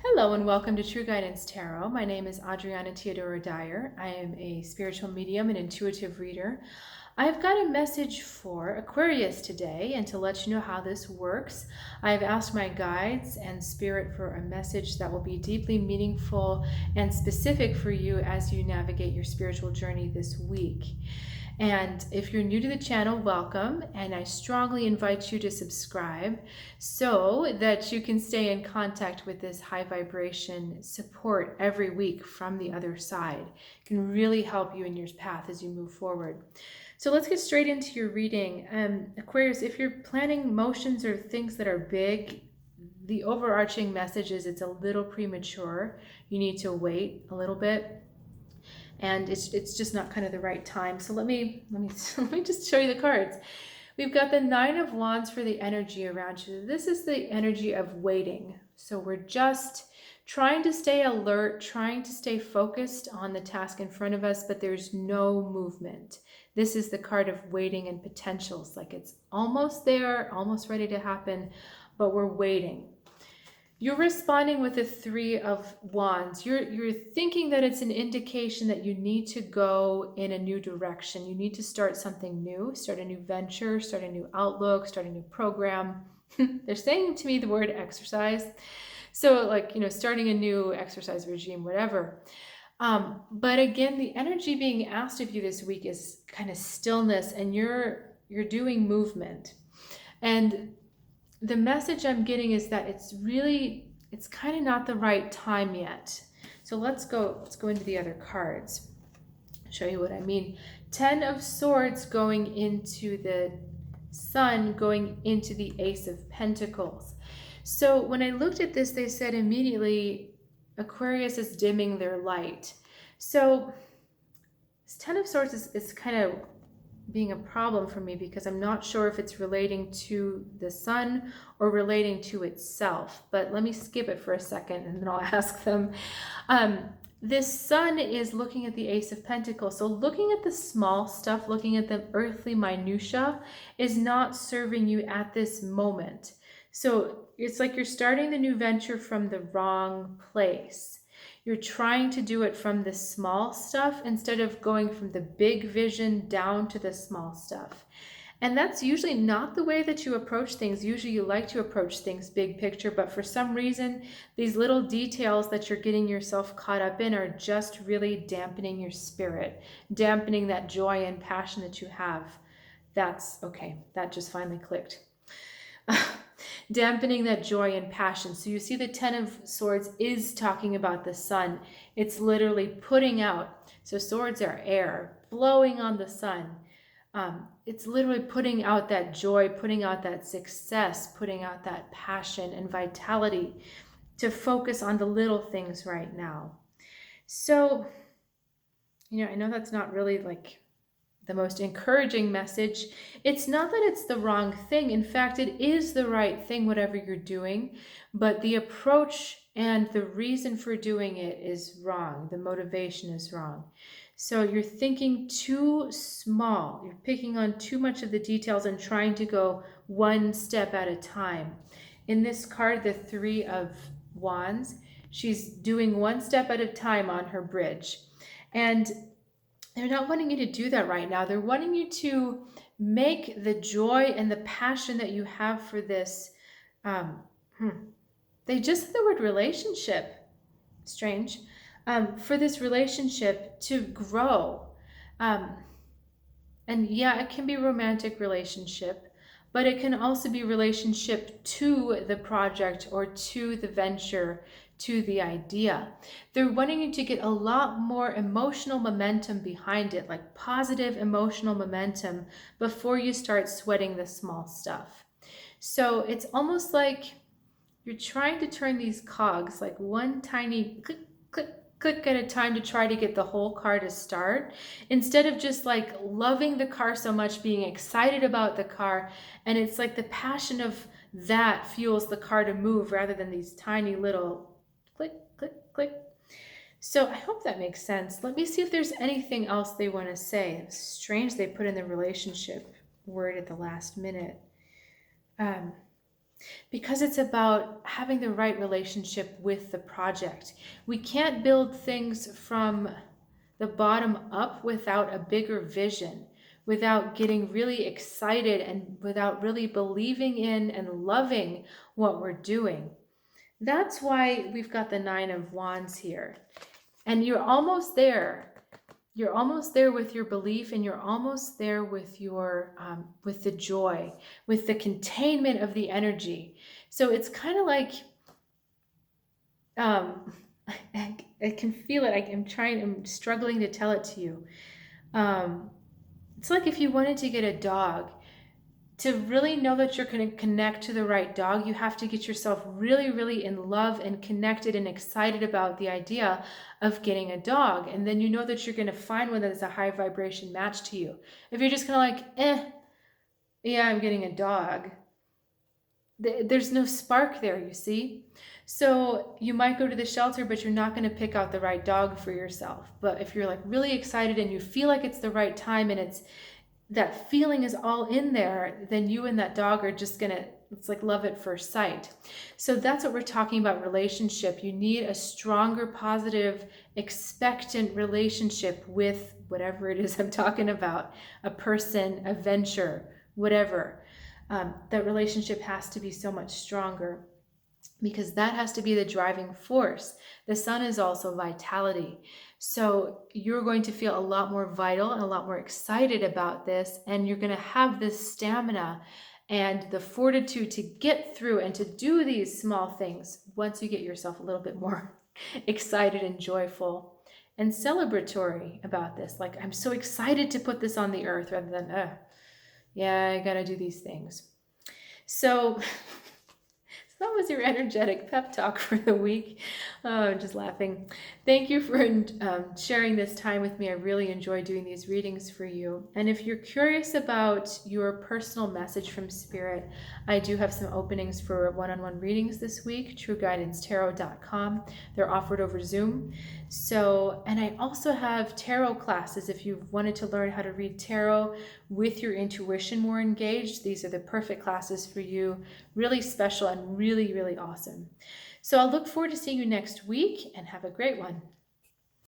Hello and welcome to True Guidance Tarot. My name is Adriana Teodoro-Dier. I am a spiritual medium and intuitive reader. I've got a message for Aquarius today, and to let you know how this works, I've asked my guides and spirit for a message that will be deeply meaningful and specific for you as you navigate your spiritual journey this week. And if you're new to the channel, welcome, and I strongly invite you to subscribe so that you can stay in contact with this high vibration support every week from the other side. It can really help you in your path as you move forward. So let's get straight into your reading. Aquarius, if you're planning motions or things that are big, the overarching message is it's a little premature. You need to wait a little bit. And it's just not kind of the right time. So let me just show you the cards. We've got the Nine of Wands for the energy around you. This is the energy of waiting. So we're just trying to stay alert, trying to stay focused on the task in front of us, but there's no movement. This is the card of waiting and potentials, like it's almost there, almost ready to happen, but we're waiting. You're responding with the Three of Wands. You're thinking that it's an indication that you need to go in a new direction. You need to start something new, start a new venture, start a new outlook, start a new program. They're saying to me the word exercise. So like, starting a new exercise regime, whatever. But again, the energy being asked of you this week is kind of stillness, and you're doing movement. And the message I'm getting is that it's kind of not the right time yet. So let's go into the other cards. Show you what I mean. 10 of Swords going into the Sun, going into the Ace of Pentacles. So when I looked at this, they said immediately Aquarius is dimming their light. So this 10 of Swords is kind of being a problem for me because I'm not sure if it's relating to the Sun or relating to itself. But let me skip it for a second and then I'll ask them. This Sun is looking at the Ace of Pentacles. So looking at the small stuff, looking at the earthly minutia is not serving you at this moment. So it's like you're starting the new venture from the wrong place. You're trying to do it from the small stuff instead of going from the big vision down to the small stuff. And that's usually not the way that you approach things. Usually you like to approach things big picture, but for some reason, these little details that you're getting yourself caught up in are just really dampening your spirit, dampening that joy and passion that you have. That's okay. That just finally clicked. Dampening that joy and passion. So you see the 10 of Swords is talking about the Sun. It's literally putting out. So swords are air, blowing on the sun. It's literally putting out that joy, putting out that success, putting out that passion and vitality to focus on the little things right now. So, I know that's not really like the most encouraging message. It's not that it's the wrong thing. In fact, it is the right thing, whatever you're doing, but the approach and the reason for doing it is wrong. The motivation is wrong. So you're thinking too small. You're picking on too much of the details and trying to go one step at a time. In this card, the Three of Wands, she's doing one step at a time on her bridge. And they're not wanting you to do that right now. They're wanting you to make the joy and the passion that you have for this. They just said the word relationship. Strange. For this relationship to grow. And yeah, it can be a romantic relationship, but it can also be relationship to the project or to the venture, to the idea. They're wanting you to get a lot more emotional momentum behind it, like positive emotional momentum before you start sweating the small stuff. So it's almost like you're trying to turn these cogs, like one tiny click, click, click at a time to try to get the whole car to start, instead of just like loving the car so much, being excited about the car. And it's like the passion of that fuels the car to move rather than these tiny little click, click, click. So I hope that makes sense. Let me see if there's anything else they want to say. It's strange they put in the relationship word at the last minute. because it's about having the right relationship with the project. We can't build things from the bottom up without a bigger vision, without getting really excited, and without really believing in and loving what we're doing. That's why we've got the Nine of Wands here. And you're almost there. You're almost there with your belief, and you're almost there with your with the joy, with the containment of the energy. So it's kind of like um, I can feel it. I'm struggling to tell it to you. Um, it's like if you wanted to get a dog, to really know that you're going to connect to the right dog, you have to get yourself really, really in love and connected and excited about the idea of getting a dog. And then you know that you're going to find one that is a high vibration match to you. If you're just kind of like, yeah, I'm getting a dog, there's no spark there, you see? So you might go to the shelter, but you're not going to pick out the right dog for yourself. But if you're like really excited and you feel like it's the right time, and that feeling is all in there, then you and that dog are just gonna, it's like love at first sight. So that's what we're talking about, relationship. You need a stronger, positive, expectant relationship with whatever it is I'm talking about, a person, a venture, whatever. That relationship has to be so much stronger, because that has to be the driving force. The sun is also vitality. So you're going to feel a lot more vital and a lot more excited about this, and you're going to have this stamina and the fortitude to get through and to do these small things once you get yourself a little bit more excited and joyful and celebratory about this. Like, I'm so excited to put this on the earth, rather than, yeah, I got to do these things. So that was your energetic pep talk for the week. Oh, I'm just laughing. Thank you for sharing this time with me. I really enjoy doing these readings for you. And if you're curious about your personal message from Spirit, I do have some openings for one-on-one readings this week, trueguidancetarot.com. They're offered over Zoom. So, and I also have tarot classes. If you've wanted to learn how to read tarot with your intuition more engaged, these are the perfect classes for you. Really special and really, really awesome. So I'll look forward to seeing you next week, and have a great one.